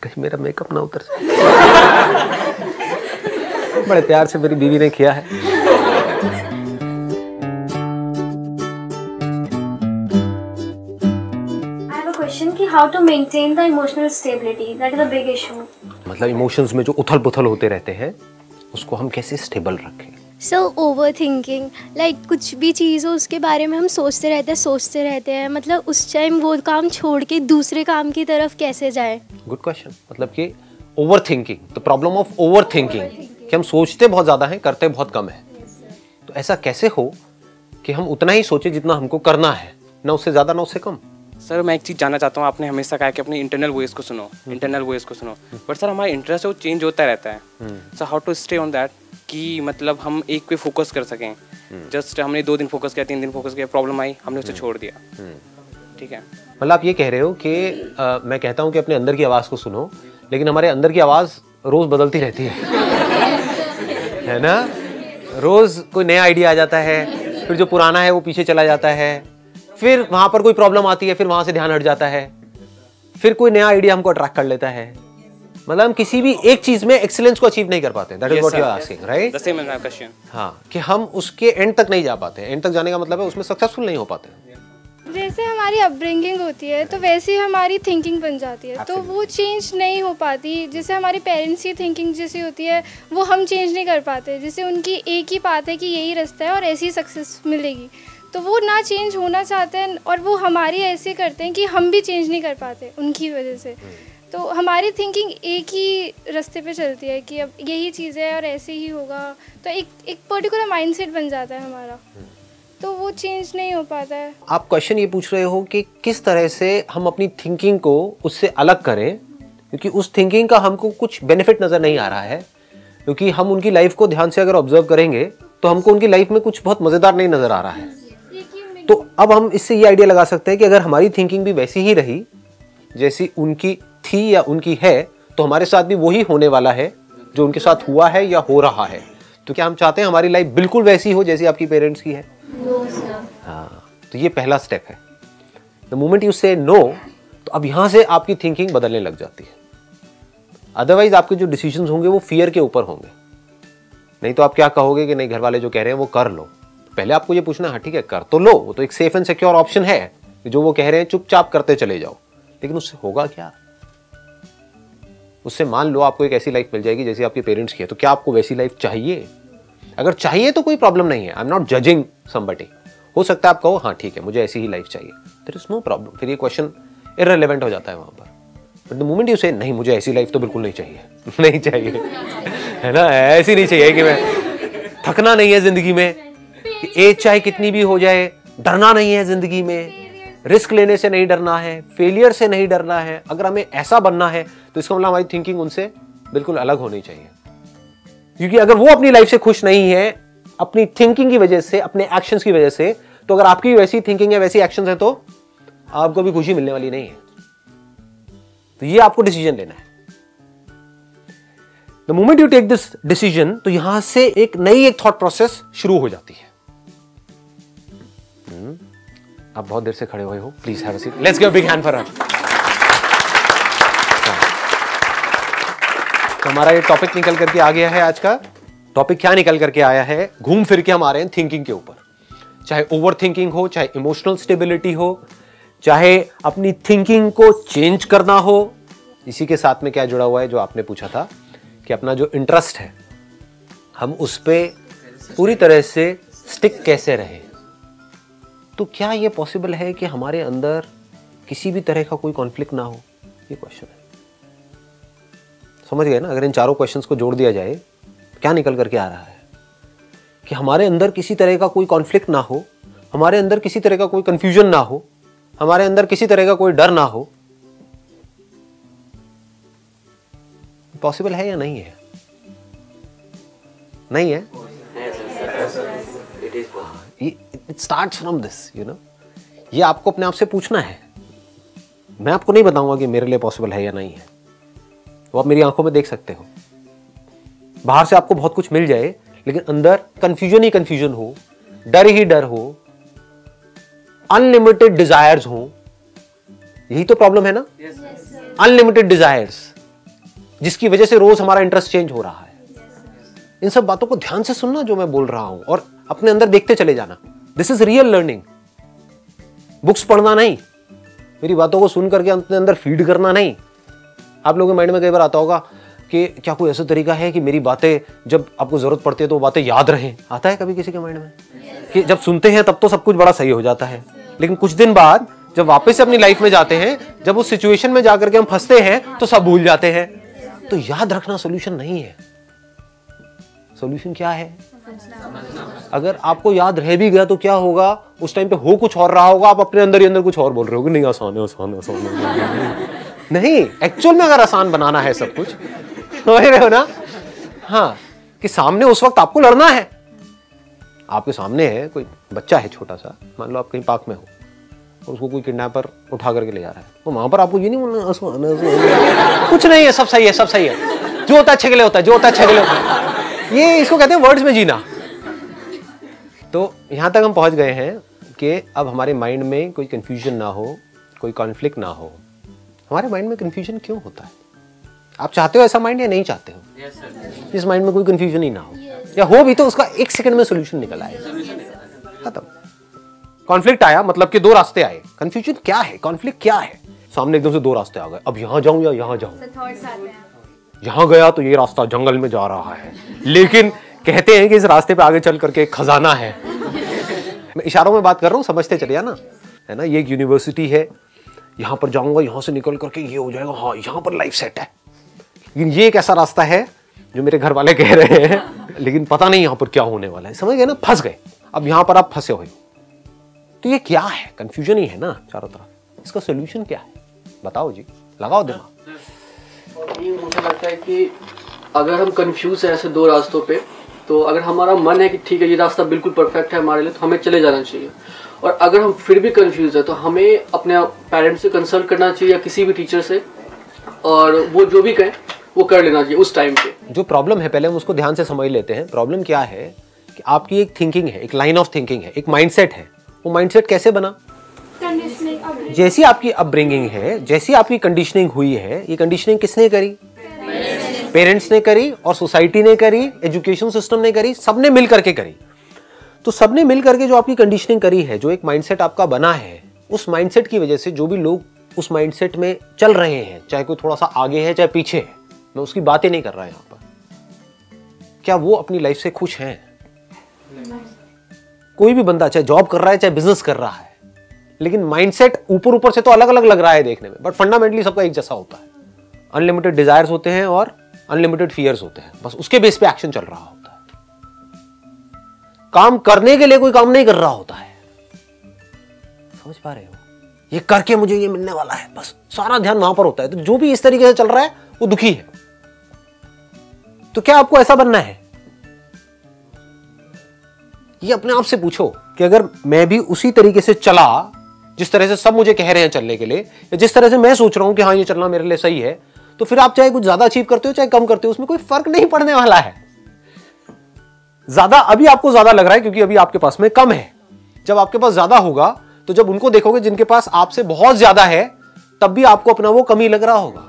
कहीं मेरा मेकअप ना उतर जाए। बड़े प्यार से मेरी बीवी ने किया है। कि how to maintain the emotional stability, that is a big issue. मतलब इमोशंस में जो उथल पुथल होते रहते हैं उसको हम कैसे स्टेबल रखें? सो ओवर थिंकिंग, लाइक कुछ भी चीज़ हो उसके बारे में हम सोचते रहते हैं, मतलब उस टाइम वो काम छोड़ के दूसरे काम की तरफ कैसे जाए? Good question. मतलब कि over thinking, the problem of over thinking, कि हम सोचते बहुत ज़्यादा हैं, करते बहुत कम है। तो ऐसा कैसे हो कि हम उतना ही सोचे जितना हमको करना है, ना उससे ज़्यादा ना उससे कम? सर मैं एक चीज़ जानना चाहता हूँ, आपने हमेशा कहा कि अपनी इंटरनल वॉइस को सुनो, बट सर हमारा इंटरेस्ट वो चेंज होता रहता है। So how to stay on that कि मतलब हम एक पे फोकस कर सकें। जस्ट हमने 2 दिन फोकस किया, 3 दिन फोकस किया, प्रॉब्लम आई, हमने उसे छोड़ दिया। ठीक है, मतलब आप ये कह रहे हो कि मैं कहता हूँ कि अपने अंदर की आवाज़ को सुनो, लेकिन हमारे अंदर की आवाज़ रोज़ बदलती रहती है ना? रोज़ कोई नया आइडिया आ जाता है, फिर जो पुराना है वो पीछे चला जाता है, फिर वहाँ पर कोई प्रॉब्लम आती है, फिर वहाँ से ध्यान हट जाता है, फिर कोई नया आइडिया हमको अट्रैक्ट कर लेता है। मतलब हम किसी भी एक चीज में एक्सीलेंस को अचीव नहीं कर पाते। That is what you are asking, right? The same is my question. हाँ, कि हम उसके एंड तक नहीं जा पाते। एंड तक जाने का मतलब है उसमें सक्सेसफुल नहीं हो पाते। जैसे हमारी अपब्रिंगिंग होती है तो वैसे ही हमारी थिंकिंग बन जाती है, तो वो चेंज नहीं हो पाती। जैसे हमारे पेरेंट्स की थिंकिंग जैसी होती है वो हम चेंज नहीं कर पाते। जैसे उनकी एक ही बात है कि यही रास्ता है और ऐसी सक्सेस मिलेगी, तो वो ना चेंज होना चाहते हैं और वो हमारी ऐसे करते हैं कि हम भी चेंज नहीं कर पाते उनकी वजह से। तो हमारी थिंकिंग एक ही रास्ते पे चलती है कि अब यही चीज़ है और ऐसे ही होगा, तो एक पर्टिकुलर माइंडसेट बन जाता है हमारा, तो वो चेंज नहीं हो पाता है। आप क्वेश्चन ये पूछ रहे हो कि किस तरह से हम अपनी थिंकिंग को उससे अलग करें, क्योंकि उस थिंकिंग का हमको कुछ बेनिफिट नज़र नहीं आ रहा है। क्योंकि हम उनकी लाइफ को ध्यान से अगर ऑब्जर्व करेंगे तो हमको उनकी लाइफ में कुछ बहुत मज़ेदार नहीं नज़र आ रहा है। तो अब हम इससे ये आइडिया लगा सकते हैं कि अगर हमारी थिंकिंग भी वैसी ही रही जैसी उनकी थी या उनकी है, तो हमारे साथ भी वही होने वाला है जो उनके साथ हुआ है या हो रहा है। तो क्या हम चाहते हैं हमारी लाइफ बिल्कुल वैसी हो जैसी आपकी पेरेंट्स की है? हाँ, तो ये पहला स्टेप है। द मोमेंट यू से नो, तो अब यहां से आपकी थिंकिंग बदलने लग जाती है। अदरवाइज आपके जो डिसीजंस होंगे वो फियर के ऊपर होंगे। नहीं तो आप क्या कहोगे कि नहीं, घर वाले जो कह रहे हैं वो कर लो। पहले आपको ये पूछना है, ठीक है कर तो लो, वो तो एक सेफ एंड सिक्योर ऑप्शन है, जो वो कह रहे हैं चुपचाप करते चले जाओ। लेकिन उससे होगा क्या? उससे मान लो आपको एक ऐसी लाइफ मिल जाएगी जैसी आपके पेरेंट्स की है, तो क्या आपको वैसी लाइफ चाहिए? अगर चाहिए तो कोई प्रॉब्लम नहीं है। I am not judging somebody. हो सकता है आप कहो हाँ ठीक है मुझे ऐसी ही लाइफ चाहिए, देयर इज नो प्रॉब्लम। फिर ये क्वेश्चन इररिलेवेंट हो जाता है वहां पर। बट द मोमेंट यू से नहीं मुझे ऐसी लाइफ तो बिल्कुल नहीं चाहिए नहीं चाहिए, है ना? ऐसी नहीं चाहिए कि मैं थकना नहीं है जिंदगी में, एज चाहे कितनी भी हो जाए, डरना नहीं है जिंदगी में, रिस्क लेने से नहीं डरना है, फेलियर से नहीं डरना है। अगर हमें ऐसा बनना है तो इसका मतलब हमारी थिंकिंग उनसे बिल्कुल अलग होनी चाहिए। क्योंकि अगर वो अपनी लाइफ से खुश नहीं है अपनी थिंकिंग की वजह से, अपने एक्शंस की वजह से, तो अगर आपकी वैसी थिंकिंग है वैसी एक्शंस है तो आपको भी खुशी मिलने वाली नहीं है। तो ये आपको डिसीजन लेना है। The moment you take this decision, तो यहां से एक नई थॉट प्रोसेस शुरू हो जाती है। आप बहुत देर से खड़े हुए हो, please have a seat. Let's give a big hand for her. तो हमारा ये टॉपिक निकल करके आ गया है। आज का टॉपिक क्या निकल करके आया है? घूम फिर के हम आ रहे हैं थिंकिंग के ऊपर। चाहे ओवर थिंकिंग हो, चाहे इमोशनल स्टेबिलिटी हो, चाहे अपनी थिंकिंग को चेंज करना हो। इसी के साथ में क्या जुड़ा हुआ है जो आपने पूछा था कि अपना जो इंटरेस्ट है हम उस पर पूरी तरह से स्टिक कैसे रहे। तो क्या ये पॉसिबल है कि हमारे अंदर किसी भी तरह का कोई कॉन्फ्लिक्ट ना हो? ये क्वेश्चन है। समझ गए ना? अगर इन चारों क्वेश्चंस को जोड़ दिया जाए क्या निकल करके आ रहा है कि हमारे अंदर किसी तरह का कोई कॉन्फ्लिक्ट ना हो, हमारे अंदर किसी तरह का कोई कंफ्यूजन ना हो, हमारे अंदर किसी तरह का कोई डर ना हो। पॉसिबल है या नहीं है? नहीं है? It starts from this, you know? ये आपको अपने आप से पूछना है। मैं आपको नहीं बताऊंगा कि मेरे लिए पॉसिबल है या नहीं है। वो आप मेरी आंखों में देख सकते हो। बाहर से आपको बहुत कुछ मिल जाए लेकिन अंदर कंफ्यूजन ही कंफ्यूजन हो, डर ही डर हो, अनलिमिटेड डिजायर्स हो। यही तो प्रॉब्लम है ना? अनलिमिटेड डिजायर्स, जिसकी वजह से रोज हमारा इंटरेस्ट चेंज हो रहा है। इन सब बातों को ध्यान से सुनना जो मैं बोल रहा हूं, और अपने अंदर देखते चले जाना। This is real learning. Books पढ़ना नहीं, मेरी बातों को सुन करके अपने अंदर फीड करना नहीं। आप लोगों के माइंड में कई बार आता होगा कि क्या कोई ऐसा तरीका है कि मेरी बातें जब आपको जरूरत पड़ती है तो वो बातें याद रहें। आता है कभी किसी के माइंड में कि जब सुनते हैं तब तो सब कुछ बड़ा सही हो जाता है, लेकिन कुछ दिन बाद जब वापस से अपनी लाइफ में जाते हैं, जब उस सिचुएशन में जाकर के हम फंसते हैं तो सब भूल जाते हैं। तो याद रखना सोल्यूशन नहीं है। सोल्यूशन क्या है? अगर आपको याद रह भी गया तो क्या होगा, उस टाइम पे हो कुछ और रहा होगा, आप अपने अंदर ही अंदर कुछ और बोल रहे होगे, नहीं आसान है, आसान है, आसान है। नहीं, एक्चुअल में अगर आसान बनाना है सब कुछ, समझ रहे हो ना? हाँ, कि सामने उस वक्त आपको लड़ना है। आपके सामने है कोई बच्चा है छोटा सा, मान लो आप कहीं पार्क में हो और उसको कोई किडनैपर उठा करके ले जा रहा है, तो वहां पर आपको ये नहीं बोलना आसान है, कुछ नहीं है, सब सही है, सब सही है, जो होता है अच्छे के लिए होता है, जो होता है अच्छे के लिए होता है। ये इसको कहते हैं वर्ड्स में जीना। तो यहां तक हम पहुंच गए हैं कि अब हमारे माइंड में कोई कंफ्यूजन ना हो, कोई कॉन्फ्लिक्ट ना हो। हमारे माइंड में कंफ्यूजन क्यों होता है? आप चाहते हो ऐसा माइंड या नहीं चाहते हो? इस माइंड में कोई कंफ्यूजन ही ना हो, या हो भी तो उसका 1 सेकंड में सोल्यूशन निकल आए, खत्म। कॉन्फ्लिक्ट आया मतलब कि 2 रास्ते आए। कंफ्यूजन क्या है? कॉन्फ्लिक्ट क्या है? सामने एकदम से 2 रास्ते आ गए, अब यहां जाऊं या यहां जाऊं। यहां गया तो ये रास्ता जंगल में जा रहा है, लेकिन कहते हैं कि इस रास्ते पे आगे चल करके एक खजाना है। मैं इशारों में बात कर रहा हूं, समझते चलिए ना, है ना? ये एक यूनिवर्सिटी है, यहां पर जाऊंगा, यहां से निकल करके ये हो जाएगा, हाँ यहां पर लाइफ सेट है। लेकिन ये एक ऐसा रास्ता है जो मेरे घर वाले कह रहे हैं, लेकिन पता नहीं यहां पर क्या होने वाला है। समझ गए ना? फंस गए। अब यहां पर आप फंसे हुए, तो ये क्या है? कंफ्यूजन ही है ना चारों तरफ। इसका सोल्यूशन क्या है? बताओ जी, लगाओ दिमाग। और ये मुझे लगता है कि अगर हम कंफ्यूज हैं ऐसे 2 रास्तों पे, तो अगर हमारा मन है कि ठीक है ये रास्ता बिल्कुल परफेक्ट है हमारे लिए, तो हमें चले जाना चाहिए। और अगर हम फिर भी कंफ्यूज है तो हमें अपने पेरेंट्स से कंसल्ट करना चाहिए या किसी भी टीचर से, और वो जो भी कहें वो कर लेना चाहिए उस टाइम पे। जो प्रॉब्लम है पहले हम उसको ध्यान से समझ लेते हैं। प्रॉब्लम क्या है कि आपकी एक थिंकिंग है, एक लाइन ऑफ थिंकिंग है, एक माइंडसेट है। वो माइंडसेट कैसे बना? जैसी आपकी अपब्रिंगिंग है, जैसी आपकी कंडीशनिंग हुई है, ये कंडीशनिंग किसने करी? पेरेंट्स ने करी, और सोसाइटी ने करी, एजुकेशन सिस्टम ने करी, सबने मिल करके करी। तो सबने मिल करके जो आपकी कंडीशनिंग करी है, जो एक माइंडसेट आपका बना है, उस माइंडसेट की वजह से जो भी लोग उस माइंडसेट में चल रहे हैं, चाहे कोई थोड़ा सा आगे है चाहे पीछे है, मैं उसकी बातें नहीं कर रहा यहां पर, क्या वो अपनी लाइफ से खुश हैं? कोई भी बंदा चाहे जॉब कर रहा है चाहे बिजनेस कर रहा है, लेकिन माइंडसेट ऊपर ऊपर से तो अलग अलग लग रहा है देखने में, बट फंडामेंटली सबका एक जैसा होता है। अनलिमिटेड डिजायर्स होते हैं और अनलिमिटेड फियर्स होते हैं, बस उसके बेस पे एक्शन चल रहा होता है। काम करने के लिए कोई काम नहीं कर रहा होता है। समझ पा रहे हो? ये करके मुझे ये मिलने वाला है, बस सारा ध्यान वहां पर होता है। तो जो भी इस तरीके से चल रहा है वो दुखी है। तो क्या आपको ऐसा बनना है? ये अपने आप से पूछो कि अगर मैं भी उसी तरीके से चला जिस तरह से सब मुझे कह रहे हैं चलने के लिए, या जिस तरह से मैं सोच रहा हूं कि हाँ ये चलना मेरे लिए सही है, तो फिर आप चाहे कुछ ज्यादा अचीव करते हो चाहे कम करते हो, उसमें कोई फर्क नहीं पड़ने वाला है। ज्यादा अभी आपको ज्यादा लग रहा है क्योंकि अभी आपके पास में कम है। जब आपके पास ज्यादा होगा तो जब उनको देखोगे जिनके पास आपसे बहुत ज्यादा है, तब भी आपको अपना वो कमी लग रहा होगा।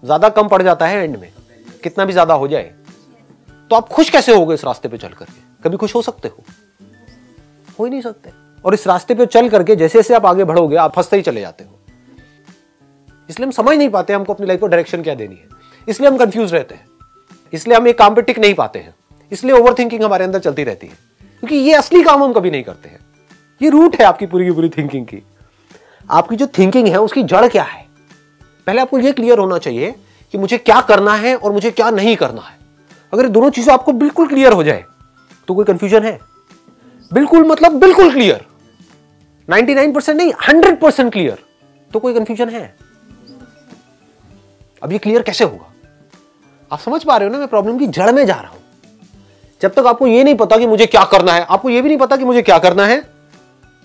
ज्यादा कम पड़ जाता है एंड में, कितना भी ज्यादा हो जाए। तो आप खुश कैसे होगे इस रास्ते पे चल करके? कभी खुश हो सकते हो ही नहीं सकते। और इस रास्ते पे चल करके जैसे जैसे आप आगे बढ़ोगे आप फंसते ही चले जाते हो। इसलिए हम समझ नहीं पाते हमको अपनी लाइफ को डायरेक्शन क्या देनी है, इसलिए हम कंफ्यूज रहते हैं, इसलिए हम एक काम पे टिक नहीं पाते हैं, इसलिए ओवरथिंकिंग हमारे अंदर चलती रहती है, क्योंकि ये असली काम हम कभी नहीं करते हैं। ये रूट है आपकी पूरी की पूरी थिंकिंग की। आपकी जो थिंकिंग है उसकी जड़ क्या है, पहले आपको ये क्लियर होना चाहिए कि मुझे क्या करना है और मुझे क्या नहीं करना है। अगर दोनों चीजें आपको बिल्कुल क्लियर हो जाए तो कोई कंफ्यूजन है? बिल्कुल मतलब बिल्कुल क्लियर, 99% नहीं 100% क्लियर, तो कोई कंफ्यूजन है? अब ये क्लियर कैसे होगा? आप समझ पा रहे हो ना, मैं प्रॉब्लम की जड़ में जा रहा हूं। जब तक आपको ये नहीं पता कि मुझे क्या करना है, आपको ये भी नहीं पता कि मुझे क्या करना है,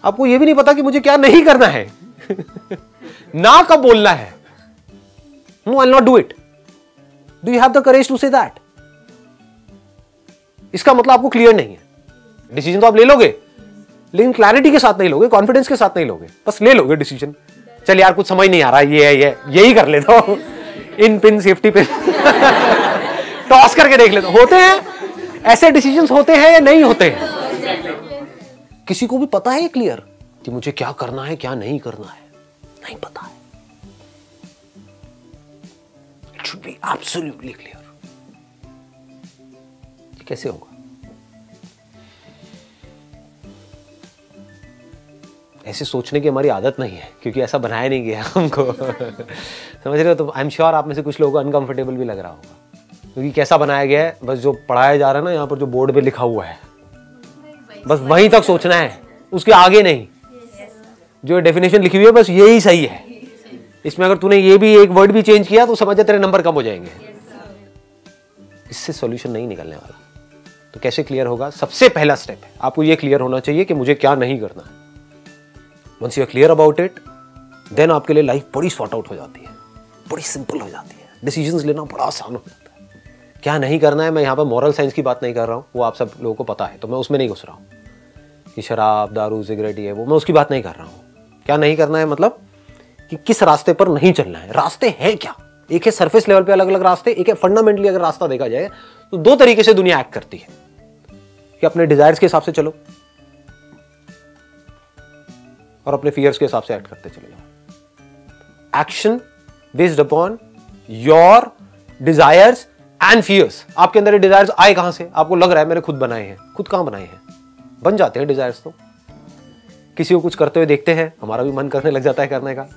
आपको ये भी नहीं पता कि मुझे क्या नहीं करना है ना कब बोलना है, no I will not do it, do you have the courage to say that? इसका मतलब आपको क्लियर नहीं है। डिसीजन तो आप ले लोगे, लेकिन क्लैरिटी के साथ नहीं लोगे, कॉन्फिडेंस के साथ नहीं लोगे, बस ले लोगे डिसीजन। चल यार कुछ समझ नहीं आ रहा, ये है, यही कर लेता हूं, इन पिन, सेफ्टी पिन टॉस करके देख लेते होते हैं ऐसे डिसीजंस होते हैं या नहीं होते हैं? किसी को भी पता है क्लियर कि मुझे क्या करना है क्या नहीं करना है? नहीं पता है। It should be absolutely clear. कैसे होगा? ऐसे सोचने की हमारी आदत नहीं है, क्योंकि ऐसा बनाया नहीं गया हमको समझ रहे हो? तो आई एम श्योर आप में से कुछ लोगों को अनकंफर्टेबल भी लग रहा होगा, क्योंकि कैसा बनाया गया है, बस जो पढ़ाया जा रहा है ना यहाँ पर, जो बोर्ड पे लिखा हुआ है, बस वहीं तक सोचना है, उसके आगे नहीं। जो डेफिनेशन लिखी हुई है बस यही सही है। इसमें अगर तूने ये भी एक वर्ड भी चेंज किया तो समझ जा तेरे नंबर कम हो जाएंगे। इससे सॉल्यूशन नहीं निकलने वाला। तो कैसे क्लियर होगा? सबसे पहला स्टेप है आपको ये क्लियर होना चाहिए कि मुझे क्या नहीं करना है। Once you are clear about it, then आपके लिए लाइफ बड़ी सॉर्ट आउट हो जाती है, बड़ी सिंपल हो जाती है, डिसीजंस लेना बड़ा आसान हो जाता है। क्या नहीं करना है, मैं यहाँ पर मॉरल साइंस की बात नहीं कर रहा हूँ, वो आप सब लोगों को पता है, तो मैं उसमें नहीं घुस रहा हूँ कि शराब, दारू, सिगरेट ये वो, मैं उसकी बात नहीं कर रहा हूँ। क्या नहीं करना है मतलब कि किस रास्ते पर नहीं चलना है। रास्ते हैं क्या? एक है सरफेस लेवल पे अलग अलग रास्ते, एक है फंडामेंटली अगर रास्ता देखा जाए तो दो तरीके से दुनिया एक्ट करती है कि अपने डिजायर्स के हिसाब से चलो और अपने फियर्स के हिसाब से एक्ट करते चले जाओ। Action based upon your desires and fears. आपके अंदर ये डिजायर्स आए कहां से? आपको लग रहा है मैंने खुद बनाए हैं। खुद कहां बनाए हैं? बन जाते हैं डिजायर्स तो। किसी को कुछ करते हुए देखते हैं, हमारा भी मन करने लग जाता है करने का।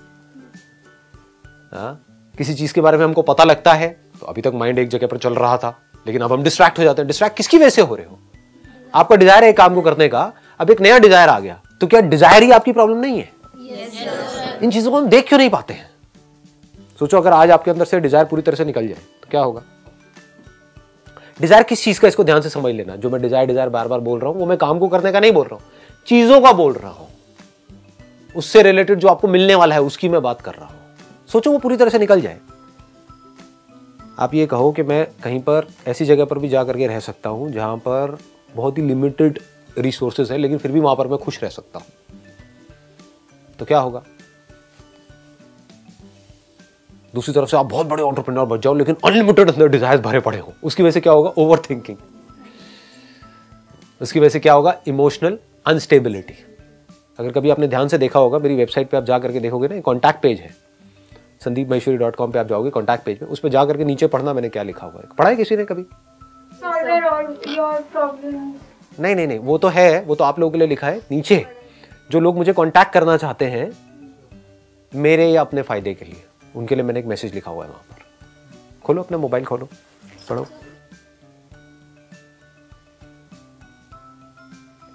किसी चीज के बारे में हमको पता लगता है, तो अभी तक माइंड एक जगह पर चल रहा था, लेकिन अब हम डिस्ट्रैक्ट हो जाते हैं। डिस्ट्रैक्ट किसकी वजह से हो रहे हो? आपका डिजायर है एक काम को करने का, अब एक नया डिजायर आ गया, तो क्या डिजायर ही आपकी प्रॉब्लम नहीं है? इन चीजों को हम देख क्यों नहीं पाते हैं? सोचो अगर आज आपके अंदर से डिजायर पूरी तरह से निकल जाए तो क्या होगा? डिजायर किस चीज का, इसको ध्यान से समझ लेना। जो मैं डिजायर बार बार बोल रहा हूं, वो मैं काम को करने का नहीं बोल रहा हूं, चीजों का बोल रहा हूं। उससे रिलेटेड जो आपको मिलने वाला है उसकी मैं बात कर रहा हूं। सोचो वो पूरी तरह से निकल जाए। आप ये कहो कि मैं कहीं पर ऐसी जगह पर भी जा करके रह सकता हूं जहां पर बहुत ही लिमिटेड रिसोर्सेज है, लेकिन फिर भी वहां पर मैं खुश रह सकता हूं, तो क्या होगा? दूसरी तरफ से आप बहुत बड़े एंटरप्रेन्योर बन जाओ, लेकिन अनलिमिटेड अंदर डिजायर्स भरे पड़े हो। उसकी वजह से क्या होगा? Over thinking. उसकी वजह से क्या होगा? Emotional instability. अगर कभी आपने ध्यान से देखा होगा, मेरी वेबसाइट पे आप जा करके देखोगे ना, कॉन्टैक्ट पेज है sandeepmaheshwari.com पे आप जाओगे, कॉन्टैक्ट पेज में, उस पर जा करके नीचे पढ़ना मैंने क्या लिखा हुआ है। पढ़ा है किसी ने कभी? नहीं, वो तो है, वो तो आप लोगों के लिए लिखा है। नीचे जो लोग मुझे कॉन्टैक्ट करना चाहते हैं मेरे या अपने फायदे के लिए, उनके लिए मैंने एक मैसेज लिखा हुआ है वहां पर। खोलो अपना मोबाइल, खोलो, पढ़ो।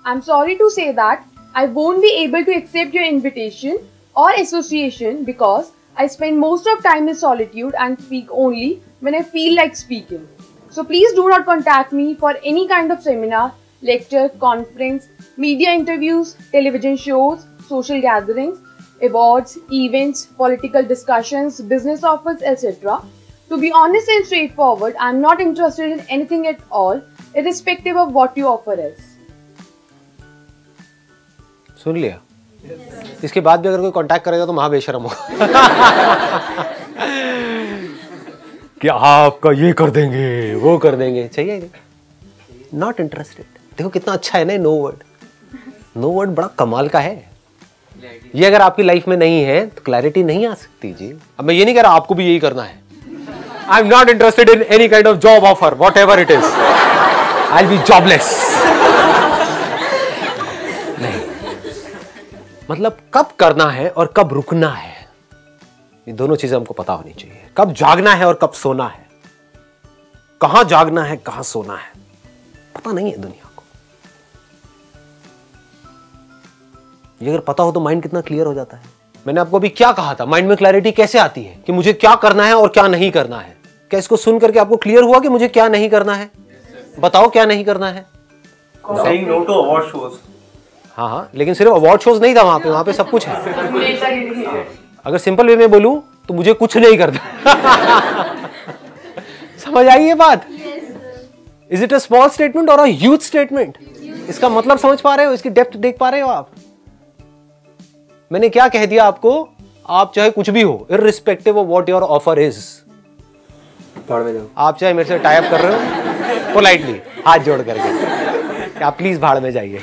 I'm sorry to say that I won't be able to accept your invitation or association because I spend most of time in solitude and speak only when I feel like speaking. So please do not contact me for any kind of seminar, lecture, conference, media interviews, television shows, social gatherings, awards, events, political discussions, business offers, etc. To be honest and straightforward, I am not interested in anything at all, irrespective of what you offer us. सुन लिया? इसके बाद भी अगर कोई contact करेगा तो महा बेशरम होगा कि आपका ये कर देंगे, वो कर देंगे। चाहिए नहीं, नॉट इंटरेस्टेड। देखो कितना अच्छा है ना नो वर्ड। नो वर्ड बड़ा कमाल का है। ये अगर आपकी लाइफ में नहीं है तो क्लैरिटी नहीं आ सकती जी। अब मैं ये नहीं कह रहा आपको भी यही करना है। I am not interested in any kind of job offer, what ever it is, I will be jobless. मतलब कब करना है और कब रुकना है, ये दोनों चीजें हमको पता होनी चाहिए। कब जागना है और कब सोना है, कहां जागना है कहां सोना है, पता नहीं है दुनिया को। ये अगर पता हो तो माइंड कितना क्लियर हो जाता है। मैंने आपको अभी क्या कहा था, माइंड में क्लैरिटी कैसे आती है कि मुझे क्या करना है और क्या नहीं करना है। क्या इसको सुन करके आपको क्लियर हुआ कि मुझे क्या नहीं करना है? बताओ क्या नहीं करना है। Saying no to award shows. हाँ, लेकिन सिर्फ अवार्ड शोज नहीं था वहां पे सब कुछ है। अगर सिंपल वे में बोलूं तो मुझे कुछ नहीं करना समझ आई ये बात? Is it a small statement और अ ह्यूज स्टेटमेंट? इसका मतलब समझ पा रहे हो, इसकी डेप्थ देख पा रहे हो आप? मैंने क्या कह दिया आपको, आप चाहे कुछ भी हो, irrespective of what your offer is, भाड़ में जाओ। आप चाहे मेरे से टाई अप कर रहे हो पोलाइटली हाथ जोड़ करके, आप प्लीज भाड़ में जाइए।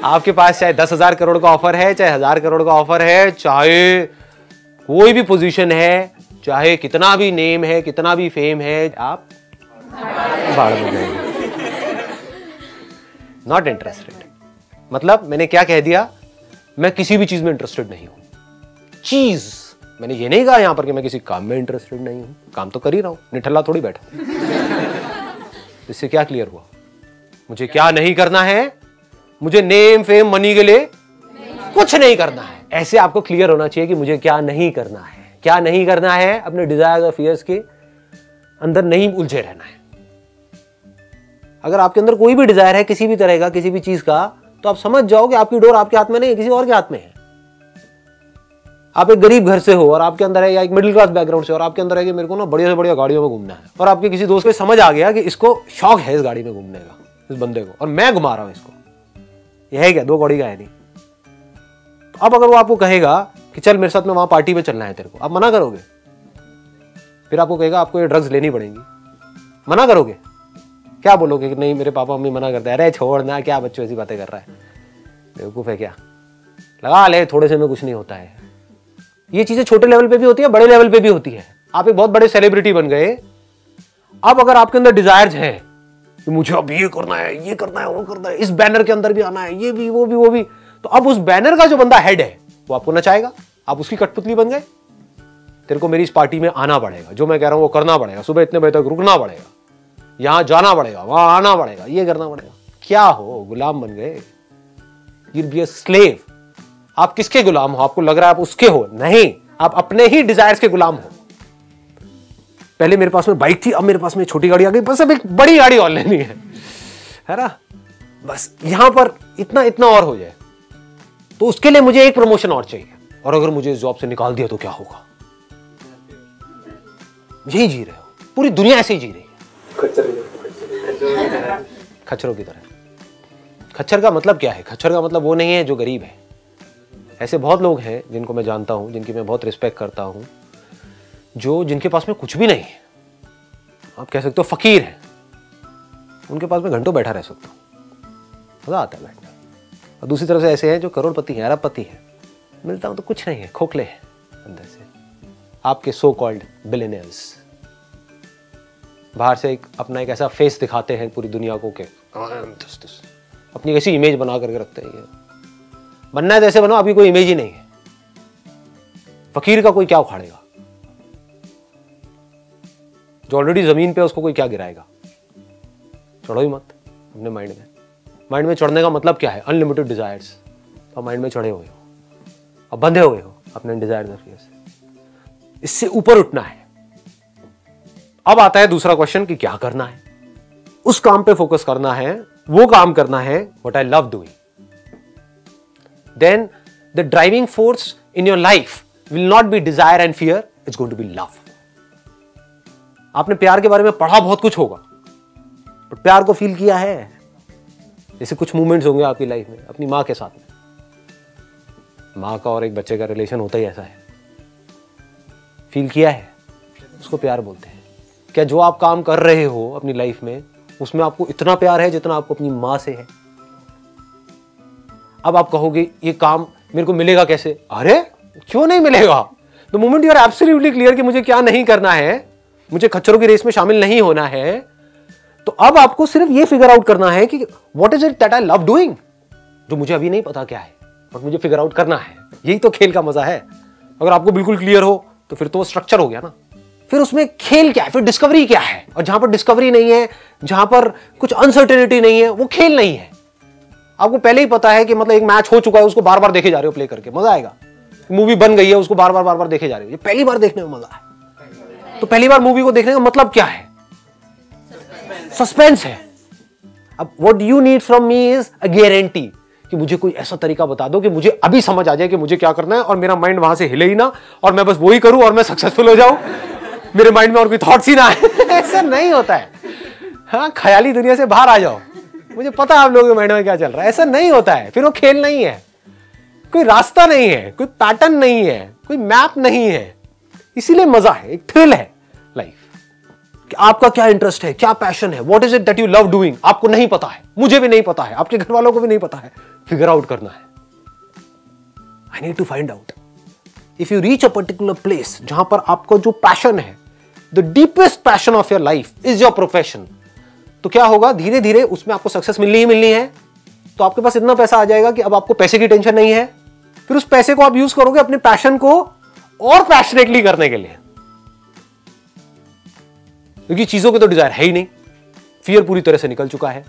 आपके पास चाहे 10,000 करोड़ का ऑफर है, चाहे 1000 करोड़ का ऑफर है, चाहे कोई भी पोजीशन है, चाहे कितना भी नेम है, कितना भी फेम है, आप भाड़ में जाइए। Not interested. मतलब मैंने क्या कह दिया, मैं किसी भी चीज में इंटरेस्टेड नहीं हूं। चीज, मैंने ये नहीं कहा यहां पर कि मैं किसी काम में इंटरेस्टेड नहीं हूं, काम तो कर ही रहा हूं, निठल्ला थोड़ी बैठा। इससे क्या क्लियर हुआ, मुझे क्या नहीं करना है, मुझे नेम फेम मनी के लिए कुछ नहीं करना है। ऐसे आपको क्लियर होना चाहिए कि मुझे क्या नहीं करना है। क्या नहीं करना है, अपने डिजायर्स और फियर्स के अंदर नहीं उलझे रहना है। अगर आपके अंदर कोई भी डिजायर है किसी भी तरह का, किसी भी चीज का, तो आप समझ जाओ कि आपकी डोर आपके हाथ में नहीं है, किसी और के हाथ में है। आप एक गरीब घर से हो और आपके अंदर है, या एक मिडिल क्लास बैकग्राउंड से और आपके अंदर है कि मेरे को ना बढ़िया से बढ़िया गाड़ियों में घूमना है, और आपके किसी दोस्त को समझ आ गया कि इसको शौक है इस गाड़ी में घूमने का, इस बंदे को, और मैं घुमा रहा हूं इसको, यह है क्या, 2 कौड़ी का है नहीं। तो अब अगर वो आपको कहेगा कि चल मेरे साथ में वहां पार्टी में चलना है तेरे को, आप मना करोगे? फिर आपको कहेगा आपको ये ड्रग्स लेनी पड़ेंगी, मना करोगे? क्या बोलोगे कि नहीं मेरे पापा मम्मी मना करते हैं, अरे छोड़ना, क्या बच्चों ऐसी बातें कर रहा है, बेवकूफ है क्या, लगा ले, थोड़े से में कुछ नहीं होता है। ये चीजें छोटे लेवल पे भी होती है, बड़े लेवल पे भी होती है। आप एक बहुत बड़े सेलिब्रिटी बन गए, अब अगर आपके अंदर डिजायर्स हैं कि मुझे अब ये करना है, ये करना है, वो करना है, इस बैनर के अंदर भी आना है, ये भी, वो भी, वो भी, तो अब उस बैनर का जो बंदा हेड है वो आपको नचाएगा, आप उसकी कठपुतली बन गए। तेरे को मेरी इस पार्टी में आना पड़ेगा, जो मैं कह रहा हूं वो करना पड़ेगा, सुबह इतने बजे तक रुकना पड़ेगा, यहां जाना पड़ेगा, वहां आना पड़ेगा, ये करना पड़ेगा। क्या हो, गुलाम बन गए? You'll be a slave। आप किसके गुलाम हो? आपको लग रहा है आप उसके हो, नहीं, आप अपने ही डिजायर्स के गुलाम हो। पहले मेरे पास में बाइक थी, अब मेरे पास में छोटी गाड़ी आ गई, बस अब एक बड़ी गाड़ी और लेनी है ना, बस यहां पर इतना इतना और हो जाए, तो उसके लिए मुझे एक प्रमोशन और चाहिए, और अगर मुझे इस जॉब से निकाल दिया तो क्या होगा? यही जी रहे हो, पूरी दुनिया ऐसे ही जी रही है, खच्चरों की तरह। खच्चर का मतलब क्या है? खच्चर का मतलब वो नहीं है जो गरीब है। ऐसे बहुत लोग हैं जिनको मैं जानता हूं, जिनकी मैं बहुत रिस्पेक्ट करता हूं, जो जिनके पास में कुछ भी नहीं है, आप कह सकते हो फकीर है, उनके पास में घंटों बैठा रह सकता हूं, मजा आता है बैठने। और दूसरी तरफ से ऐसे हैं जो करोड़पति हैं, अरबपति हैं, मिलता हूं तो कुछ नहीं है, खोखले हैं अंदर से, आपके सो कॉल्ड बिलियनियर्स। बाहर से अपना एक ऐसा फेस दिखाते हैं पूरी दुनिया को कि अपनी ऐसी इमेज बना करके रखते हैं। बनना है तो ऐसे बनो, आपकी कोई इमेज ही नहीं है। फकीर का कोई क्या उखाड़ेगा? जो ऑलरेडी जमीन पे उसको कोई क्या गिराएगा? चढ़ो ही मत अपने माइंड में। माइंड में चढ़ने का मतलब क्या है? Unlimited desires. तो माइंड में चढ़े हुए हो, अब बंधे हुए हो अपने डिजायर्स और फियर्स से। इससे ऊपर उठना है। अब आता है दूसरा क्वेश्चन कि क्या करना है? उस काम पे फोकस करना है, वो काम करना है what I love doing. Then the driving force in your life will not be desire and fear, it's going to be love. आपने प्यार के बारे में पढ़ा बहुत कुछ होगा, बट प्यार को फील किया है? जैसे कुछ मूवमेंट्स होंगे आपकी लाइफ में अपनी मां के साथ में, मां का और एक बच्चे का रिलेशन होता ही ऐसा है। फील किया है? उसको प्यार बोलते हैं। क्या जो आप काम कर रहे हो अपनी लाइफ में उसमें आपको इतना प्यार है जितना आपको अपनी मां से है? अब आप कहोगे ये काम मेरे को मिलेगा कैसे? अरे क्यों नहीं मिलेगा? The moment you are absolutely clear कि मुझे क्या नहीं करना है, मुझे खच्चरों की रेस में शामिल नहीं होना है, तो अब आपको सिर्फ ये फिगर आउट करना है कि what is it that I love doing, जो मुझे अभी नहीं पता क्या है बट मुझे फिगर आउट करना है। यही तो खेल का मजा है। अगर आपको बिल्कुल क्लियर हो तो फिर तो वो स्ट्रक्चर हो गया ना। फिर उसमें खेल क्या है, फिर डिस्कवरी क्या है? और जहां पर डिस्कवरी नहीं है, जहां पर कुछ अनसर्टेनिटी नहीं है, वो खेल नहीं है। आपको पहले ही पता है कि मतलब एक मैच हो चुका है, उसको बार बार देखे जा रहे हो प्ले करके, मजा आएगा। मूवी बन गई है, उसको बार बार देखे जा रहे हो, ये पहली बार देखने में मजा है। तो पहली बार मूवी को देखने का मतलब क्या है? सस्पेंस है। अब what you need from me is a guarantee कि मुझे कोई ऐसा तरीका बता दो कि मुझे अभी समझ आ जाए कि मुझे क्या करना है, और मेरा माइंड वहां से हिले ही ना, और मैं बस वही करूं और मैं सक्सेसफुल हो जाऊं, मेरे माइंड में और कोई थॉट्स ही ना आए। ऐसा नहीं होता है। हाँ, ख्याली दुनिया से बाहर आ जाओ, मुझे पता है आप लोगों के माइंड में क्या चल रहा है। ऐसा नहीं होता है। फिर वो खेल नहीं है, कोई रास्ता नहीं है, कोई पैटर्न नहीं है, कोई मैप नहीं है। इसीलिए मजा है, एक थ्रिल है लाइफ कि आपका क्या इंटरेस्ट है, क्या पैशन है, what is it that you love doing. आपको नहीं पता है, मुझे भी नहीं पता है, आपके घर वालों को भी नहीं पता है, फिगर आउट करना है। I need to find out. If you reach a particular place जहां पर आपको जो पैशन है, the deepest passion of your life is your profession, तो क्या होगा, धीरे धीरे उसमें आपको सक्सेस मिलनी ही मिलनी है। तो आपके पास इतना पैसा आ जाएगा कि अब आपको पैसे की टेंशन नहीं है। फिर उस पैसे को आप यूज करोगे अपने पैशन को और पैशनेटली करने के लिए, क्योंकि चीजों के तो डिजायर है ही नहीं, फियर पूरी तरह से निकल चुका है।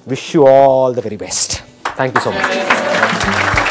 Wish you all the very best. Thank you so much.